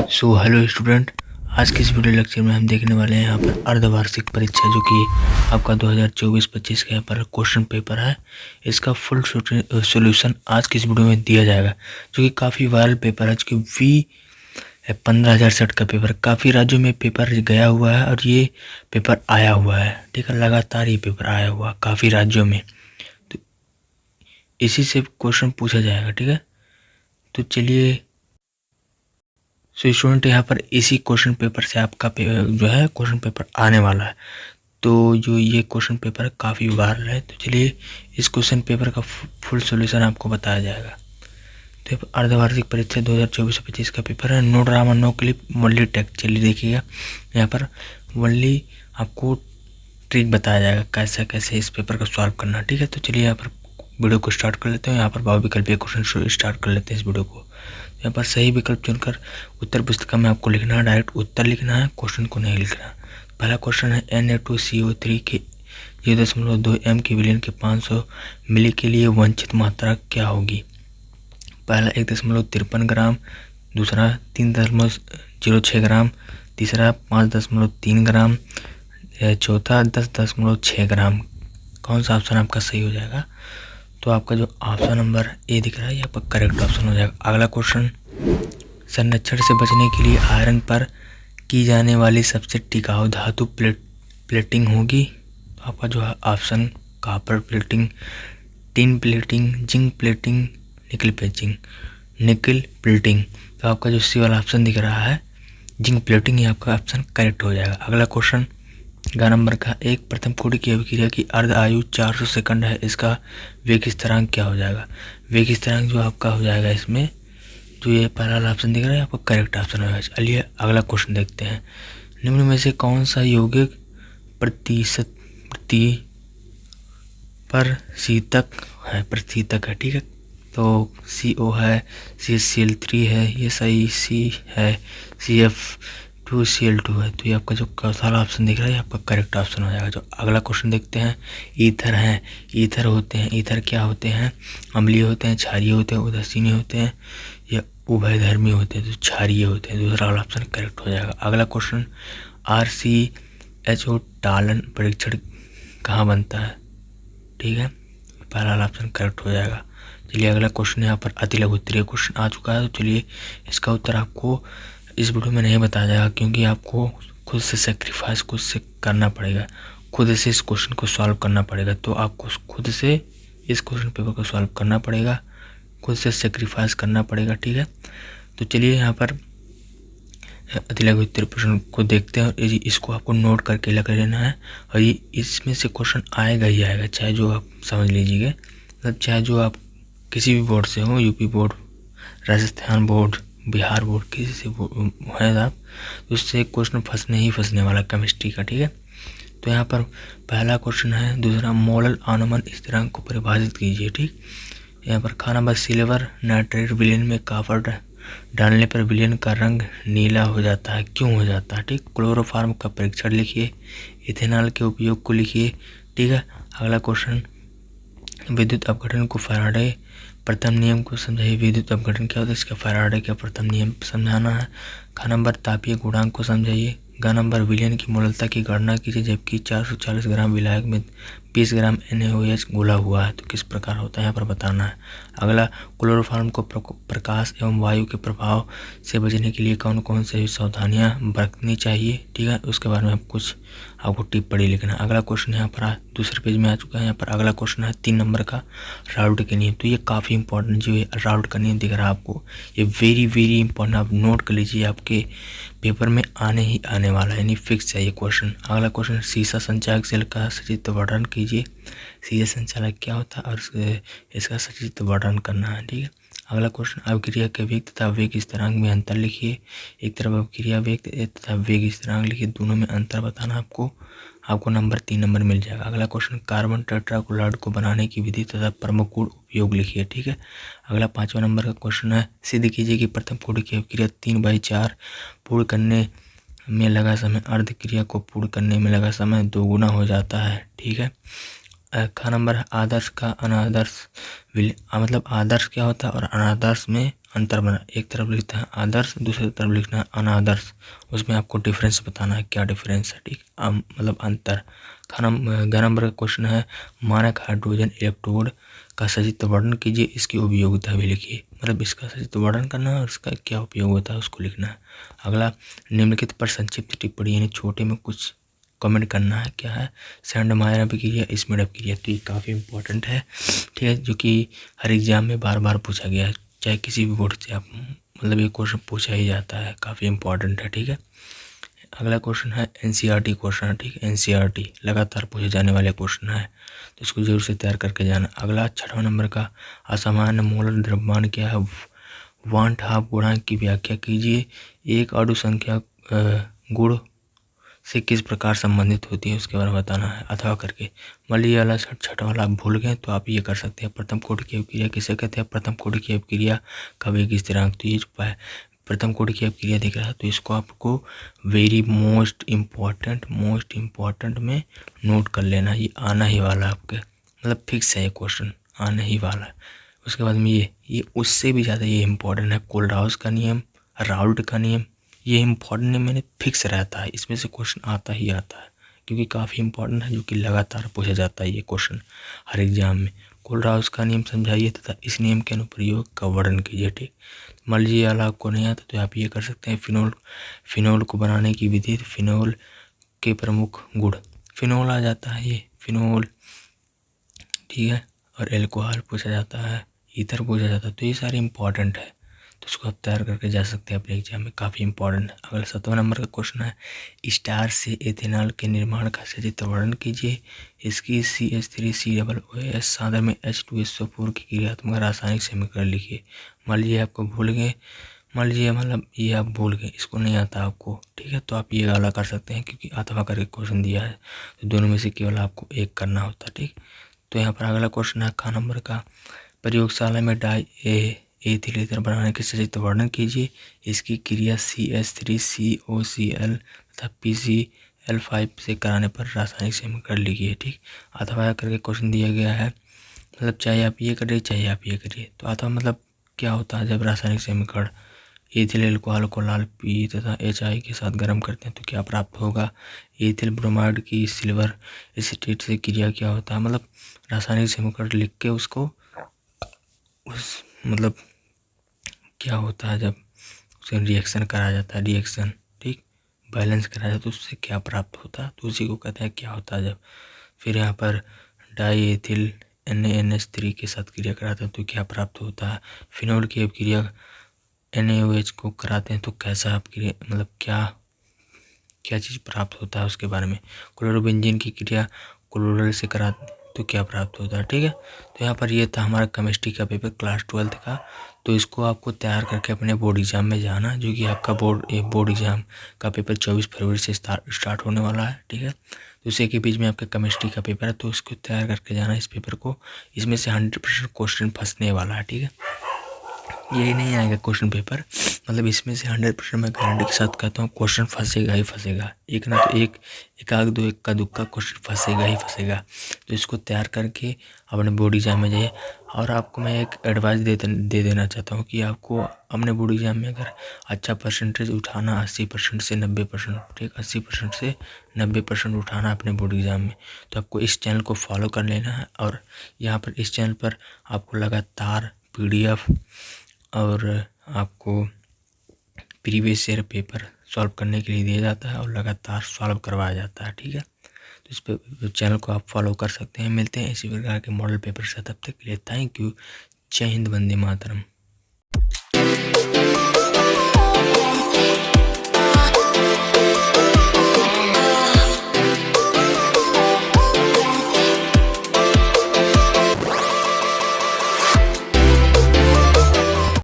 Hello student. आज के इस वीडियो लेक्चर में हम देखने वाले हैं यहाँ पर अर्धवार्षिक परीक्षा जो कि आपका 2024-25 का यहाँ पर क्वेश्चन पेपर है। इसका फुल सॉल्यूशन आज की इस वीडियो में दिया जाएगा, जो कि काफ़ी वायरल पेपर है, जो कि 15,000 सेट का पेपर काफ़ी राज्यों में पेपर गया हुआ है और ये पेपर आया हुआ है। ठीक है, लगातार ये पेपर आया हुआ काफ़ी राज्यों में, तो इसी से क्वेश्चन पूछा जाएगा। ठीक है, तो चलिए स्टूडेंट यहाँ पर इसी क्वेश्चन पेपर से आपका जो है क्वेश्चन पेपर आने वाला है। तो जो ये क्वेश्चन पेपर काफ़ी वायरल है, तो चलिए इस क्वेश्चन पेपर का फुल सॉल्यूशन आपको बताया जाएगा। तो अर्धवार्षिक परीक्षा 2024-25 का पेपर है। No drama no clip only text. चलिए देखिएगा, यहाँ पर ओनली आपको ट्रिक बताया जाएगा कैसे कैसे इस पेपर को सॉल्व करना। ठीक है, तो चलिए यहाँ पर वीडियो को स्टार्ट कर लेते हैं। यहाँ पर बहुविकल्पीय क्वेश्चन स्टार्ट कर लेते हैं इस वीडियो को। यहाँ पर सही विकल्प चुनकर उत्तर पुस्तिका में आपको लिखना है, डायरेक्ट उत्तर लिखना है, क्वेश्चन को नहीं लिखना। पहला क्वेश्चन है Na2CO3 के 0.2 m के विलयन के 500 मिली के लिए वांछित मात्रा क्या होगी। पहला 1.53 ग्राम, दूसरा 3.06 ग्राम, तीसरा 5.3 ग्राम, चौथा 10.6 ग्राम। कौन सा ऑप्शन आपका सही हो जाएगा? तो आपका जो ऑप्शन नंबर ए दिख रहा है, यहाँ पर करेक्ट ऑप्शन हो जाएगा। अगला क्वेश्चन, संरक्षण से बचने के लिए आयरन पर की जाने वाली सबसे टिकाऊ धातु प्लेटिंग होगी। तो आपका जो है option copper plating, tin plating, zinc plating, निकल प्लेटिंग। तो आपका जो सी वाला ऑप्शन दिख रहा है जिंक प्लेटिंग, ये आपका ऑप्शन करेक्ट हो जाएगा। अगला क्वेश्चन, ग नंबर का एक प्रथम कोटि की अभिक्रिया की अर्ध आयु 400 सेकंड है, इसका वेग स्थिरांक क्या हो जाएगा। वेग स्थिरांक जो आपका हो जाएगा इसमें, जो ये पहला ऑप्शन दिख रहा है आपका करेक्ट ऑप्शन होगा। चलिए अगला क्वेश्चन देखते हैं। निम्न में से कौन सा यौगिक प्रतिशीतक है। ठीक है, तो CO है, CaCl3 है, SiC है, CF2Cl2 है। तो ये आपका जो चौथा ऑप्शन दिख रहा है आपका करेक्ट ऑप्शन हो जाएगा। जो अगला क्वेश्चन देखते हैं, ईथर है। ईथर होते हैं, ईथर क्या होते हैं? अम्लीय होते हैं, क्षारीय होते हैं, उदासीन होते हैं या उभयधर्मी होते हैं। तो क्षारीय होते हैं, दूसरा वाला ऑप्शन करेक्ट हो जाएगा। अगला क्वेश्चन, RCHO टालन परीक्षण कहाँ बनता है। ठीक है, पहला वाला ऑप्शन करेक्ट हो जाएगा। चलिए अगला क्वेश्चन, यहाँ पर अति लघु उत्तरीय क्वेश्चन आ चुका है। तो चलिए इसका उत्तर आपको इस वीडियो में नहीं बताया जाएगा, क्योंकि आपको खुद से सेक्रीफाइस खुद से करना पड़ेगा, खुद से इस क्वेश्चन को सॉल्व करना पड़ेगा। तो आपको खुद से इस क्वेश्चन पेपर को सॉल्व करना पड़ेगा, खुद से सेक्रीफाइस करना पड़ेगा। ठीक है, तो चलिए यहाँ पर अति लघु उत्तरीय प्रश्न को देखते हैं और इसको आपको नोट करके लग लेना है। और ये इसमें से क्वेश्चन आएगा ही आएगा, चाहे जो आप समझ लीजिएगा, मतलब चाहे जो आप किसी भी बोर्ड से हो, UP board, Rajasthan board, Bihar board, किसी से है आप, तो उससे क्वेश्चन फंसने वाला केमिस्ट्री का। ठीक है, तो यहाँ पर पहला क्वेश्चन है, दूसरा मोलल अनुमान स्थिरांक को परिभाषित कीजिए। ठीक, यहाँ पर खाना बस सिल्वर नाइट्रेट विलयन में कॉपर डालने पर विलयन का रंग नीला हो जाता है, क्यों हो जाता है। ठीक, क्लोरोफार्म का परीक्षण लिखिए, इथेनॉल के उपयोग को लिखिए। ठीक है, अगला क्वेश्चन, विद्युत अपघटन को फैराडे प्रथम नियम को समझाइए। विद्युत अपघटन क्या होता है, इसका फैराडे का प्रथम नियम समझाना है। ख नंबर, तापीय गुणांक को समझाइए। ग नंबर, विलयन की मोललता की गणना कीजिए, जबकि 440 ग्राम विलायक में 20 ग्राम NaOH घुला हुआ है, तो किस प्रकार होता है यहाँ पर बताना है। अगला, क्लोरोफार्म को प्रकाश एवं वायु के प्रभाव से बचने के लिए कौन कौन से सावधानियाँ बरतनी चाहिए। ठीक है, उसके बारे में कुछ आपको टिप्पणी लिखना है। अगला क्वेश्चन यहाँ पर दूसरे पेज में आ चुका है। यहाँ पर अगला क्वेश्चन है 3 नंबर का, राउल्ट के नियम। तो ये काफ़ी इंपॉर्टेंट जो है राउल्ट का नियम दिख रहा है आपको, ये वेरी इंपॉर्टेंट, आप नोट कर लीजिए, आपके पेपर में आने ही आने वाला है, यानी फिक्स है ये क्वेश्चन। अगला क्वेश्चन, सीसा संचालक सेल का सचित्र वर्णन कीजिए। सीसा संचालक क्या होता है और इसका सचित्र वर्णन करना है। ठीक है, अगला क्वेश्चन, अभिक्रिया के वेग तथा वेग स्थिरांक में अंतर लिखिए। एक तरफ अभिक्रिया वेग तथा वेग स्थिरांक लिखिए, दोनों में अंतर बताना आपको नंबर 3 नंबर मिल जाएगा। अगला क्वेश्चन, कार्बन टेट्राक्लोराइड को बनाने की विधि तथा प्रमुख गुण उपयोग लिखिए। ठीक है, अगला 5वां नंबर का क्वेश्चन है, सिद्ध कीजिए कि प्रथम कोटि की अभिक्रिया 3/4 पूर्ण करने में लगा समय अर्ध क्रिया को पूर्ण करने में लगा समय 2 गुना हो जाता है। ठीक है, ख नंबर, आदर्श का अनादर्श मतलब आदर्श क्या होता है और अनादर्श में अंतर बना, एक तरफ लिखना है आदर्श, दूसरी तरफ लिखना है अनादर्श, उसमें आपको डिफरेंस बताना है क्या डिफरेंस है, ठीक, मतलब अंतर। ग नंबर का क्वेश्चन है मानक हाइड्रोजन इलेक्ट्रोड का सचित्र वर्णन कीजिए, इसकी उपयोगिता भी लिखिए, मतलब इसका सचित्र वर्णन करना है और इसका क्या उपयोग होता है उसको लिखना है। अगला निम्नलिखित पर संक्षिप्त टिप्पणी यानी छोटे में कुछ कमेंट करना है, क्या है सैंडमायर अभिक्रिया, स्मिड अभिक्रिया, तो ये काफ़ी इंपॉर्टेंट है, ठीक है, जो कि हर एग्जाम में बार बार पूछा गया है, चाहे किसी भी बोर्ड से आप, मतलब ये क्वेश्चन पूछा ही जाता है, काफ़ी इंपॉर्टेंट है, ठीक है। अगला क्वेश्चन है एनसीईआरटी क्वेश्चन है, ठीक है, एनसीईआरटी लगातार पूछे जाने वाले क्वेश्चन है, तो इसको जरूर से तैयार करके जाना। अगला 6वां नंबर का असामान्य मोलर द्रव्यमान क्या है, वांट हाफ गुणांक की व्याख्या कीजिए, एक अणु संख्या गुण से किस प्रकार संबंधित होती है उसके बारे में बताना है, अथवा करके। मान लीजिए वाला 6वां वाला आप भूल गए तो आप ये कर सकते हैं, प्रथम कोटि की अपक्रिया किसे कहते हैं, प्रथम कोटि की अपक्रिया का वेग स्थिरांक, तो ये जो प्रथम कोटि की अपक्रिया दिख रहा है तो इसको आपको वेरी मोस्ट इम्पॉर्टेंट में नोट कर लेना, ये आना ही वाला आपके, मतलब फिक्स है ये क्वेश्चन आने ही वाला है। उसके बाद में ये उससे भी ज़्यादा ये इम्पॉर्टेंट है, कोल्डाउस का नियम, राउल्ट का नियम, ये इम्पॉर्टेंट है, मैंने फिक्स रहता है, इसमें से क्वेश्चन आता ही आता है क्योंकि काफ़ी इंपॉर्टेंट है, जो कि लगातार पूछा जाता है ये क्वेश्चन हर एग्जाम में। कोलराउस का नियम समझाइए तथा इस नियम के अनुप्रयोग का वर्णन कीजिए, ठीक। मान लीजिए वाला आपको नहीं आता तो आप ये कर सकते हैं, फिनोल को बनाने की विधि, फिनोल के प्रमुख गुण, फिनोल आ जाता है, ये फिनोल, ठीक है, और एल्कोहल पूछा जाता है, ईथर पूछा जाता है, तो ये सारे इंपॉर्टेंट है, तो उसको आप तैयार करके जा सकते हैं अपने एग्जाम में, काफ़ी इंपॉर्टेंट है। अगला 7वां नंबर का क्वेश्चन है स्टार से एथेनॉल के निर्माण का सचित्र वर्णन कीजिए, इसकी CH3COOS सांद्र में H2SO4 की क्रियात्मक रासायनिक समीकरण लिखिए। मान लीजिए आपको भूल गए, मान लीजिए मतलब ये आप भूल गए, इसको नहीं आता आपको, ठीक है, तो आप ये वाला कर सकते हैं क्योंकि अथवा करके क्वेश्चन दिया है, तो दोनों में से केवल आपको एक करना होता है, ठीक। तो यहाँ पर अगला क्वेश्चन है ख नंबर का प्रयोगशाला में डाई एथिल ईथर बनाने के सचित्र वर्णन कीजिए, इसकी क्रिया CH3COCl तथा PCl5 से कराने पर रासायनिक समीकरण लिखिए, ठीक। अथवा करके क्वेश्चन दिया गया है, मतलब चाहे आप ये करिए चाहे आप ये करिए, तो अथवा मतलब क्या होता है, जब रासायनिक समीकरण एथिल एल्कोहल को लाल पी तथा HI के साथ गर्म करते हैं तो क्या प्राप्त होगा, एथिल ब्रोमाइड की सिल्वर एसिटेट से क्रिया क्या होता है, मतलब रासायनिक समीकरण लिख के उसको उस मतलब क्या होता है जब उसे रिएक्शन कराया जाता है, रिएक्शन, ठीक, बैलेंस कराया जाता है तो उससे क्या प्राप्त होता है, तो उसी को कहते हैं क्या होता है जब। फिर यहाँ पर डाई एथिल NaNH3 के साथ क्रिया कराते हैं तो क्या प्राप्त होता है, फिनोल की अपक्रिया NaOH को कराते हैं तो कैसा अपक्रिया, मतलब क्या चीज़ प्राप्त होता है उसके बारे में। क्लोरोबेंजीन की क्रिया क्लोरल से कराते तो क्या प्राप्त होता है, ठीक है। तो यहाँ पर ये था हमारा केमिस्ट्री का पेपर क्लास 12 का, तो इसको आपको तैयार करके अपने बोर्ड एग्जाम में जाना, जो कि आपका बोर्ड एग्जाम का पेपर 24 फरवरी से स्टार्ट होने वाला है, ठीक है। तो उसी के बीच में आपका केमिस्ट्री का पेपर है, तो इसको तैयार करके जाना इस पेपर को, इसमें से 100% क्वेश्चन फंसने वाला है, ठीक है, यही नहीं आएगा क्वेश्चन पेपर, मतलब इसमें से 100% मैं गारंटी के साथ कहता हूँ क्वेश्चन फंसेगा ही फंसेगा, एक ना तो एक आग दो एक का दुक्का क्वेश्चन फंसेगा ही फंसेगा। तो इसको तैयार करके अपने बोर्ड एग्जाम में जाइए। और आपको मैं एक एडवाइस दे देना चाहता हूँ कि आपको अपने बोर्ड एग्जाम में अगर अच्छा परसेंटेज उठाना 80% से 90%, ठीक, 80% से 90% उठाना अपने बोर्ड एग्जाम में, तो आपको इस चैनल को फॉलो कर लेना है। और यहाँ पर इस चैनल पर आपको लगातार PDF और आपको प्रीवियस ईयर पेपर सॉल्व करने के लिए दिया जाता है और लगातार सॉल्व करवाया जाता है, ठीक है। तो इस पे चैनल को आप फॉलो कर सकते हैं। मिलते हैं इसी प्रकार के मॉडल पेपर से, तब तक के लिए थैंक यू। जय हिंद, वंदे मातरम।